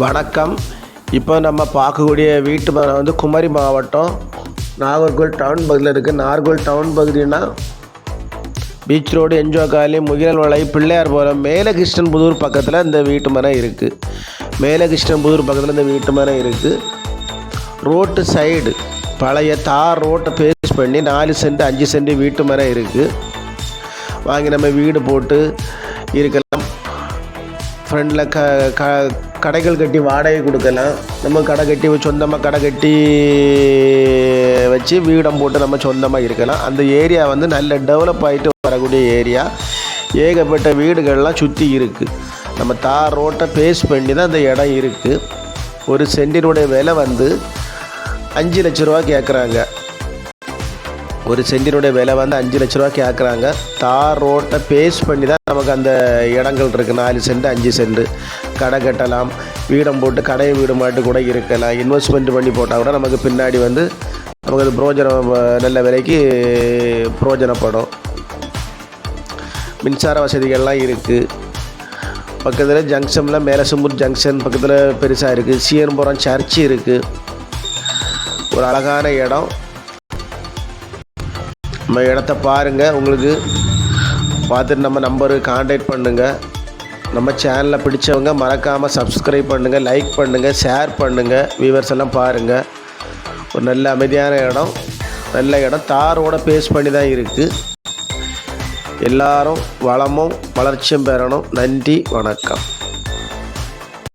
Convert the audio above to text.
வணக்கம். இப்போ நம்ம பார்க்கக்கூடிய வீட்டு மனை வந்து குமரி மாவட்டம் நாகர்கோவில் டவுன் பகுதியில் இருக்குது. நாகர்கோவில் டவுன் பகுதினா beach road, NGO colony, Mugilan Valai, Pillaiyar போலம், மேலகிருஷ்ணன்புதூர் பக்கத்தில் இந்த வீட்டு மனை இருக்குது. மேலகிருஷ்ணன்புதூர் பக்கத்தில் இந்த வீட்டு மனை இருக்குது. ரோட்டு சைடு பழைய தார் ரோட்டை பேஸ் பண்ணி 4 சென்ட் 5 சென்ட் வீட்டு மனை இருக்குது. வாங்கி நம்ம வீடு போட்டு இருக்கலாம். ஃப்ரெண்டில் கடைகள் கட்டி வாடகை கொடுக்கலாம். நம்ம கடை கட்டி சொந்தமாக கடை கட்டி வச்சு வீடம் போட்டு நம்ம சொந்தமாக இருக்கலாம். அந்த ஏரியா வந்து நல்ல டெவலப் ஆகிட்டு வரக்கூடிய ஏரியா. ஏகப்பட்ட வீடுகள்லாம் சுற்றி இருக்குது. நம்ம தார் ரோட்டை பேஸ் பண்ணி தான் அந்த இடம் இருக்குது. ஒரு சென்டினுடைய விலை வந்து 5 லட்ச ரூபா கேட்குறாங்க. ஒரு சென்டினுடைய விலை வந்து 5 லட்ச ரூபா கேட்குறாங்க. தார் ரோட்டை பேஸ் பண்ணி தான் நமக்கு அந்த இடங்கள் இருக்குது. 4 சென்ட் 5 சென்ட் கடை கட்டலாம். வீடம் போட்டு கடை வீடு மாட்டு கூட இருக்கலாம். இன்வெஸ்ட்மெண்ட் பண்ணி போட்டால் கூட நமக்கு பின்னாடி வந்து நமக்கு அது புரோஜனம், நல்ல விலைக்கு புரோஜனப்படும். மின்சார வசதிகள்லாம் இருக்குது. பக்கத்தில் ஜங்ஷனில் மேலசும்பூர் ஜங்ஷன் பக்கத்தில் பெருசாக இருக்குது. சீரன்புரம் சர்ச்சு இருக்குது. ஒரு அழகான இடம். நம்ம இடத்த பாருங்கள். உங்களுக்கு பார்த்துட்டு நம்ம நம்பருக்கு கான்டாக்ட் பண்ணுங்கள். நம்ம சேனலை பிடிச்சவங்க மறக்காமல் சப்ஸ்கிரைப் பண்ணுங்கள், லைக் பண்ணுங்கள், ஷேர் பண்ணுங்கள். வியூவர்ஸ் எல்லாம் பாருங்கள். ஒரு நல்ல அமைதியான இடம், நல்ல இடம். தாரோட பேஸ் பண்ணி தான் இருக்குது. எல்லாரும் வளமும் வளர்ச்சியும் பெறணும். நன்றி, வணக்கம்.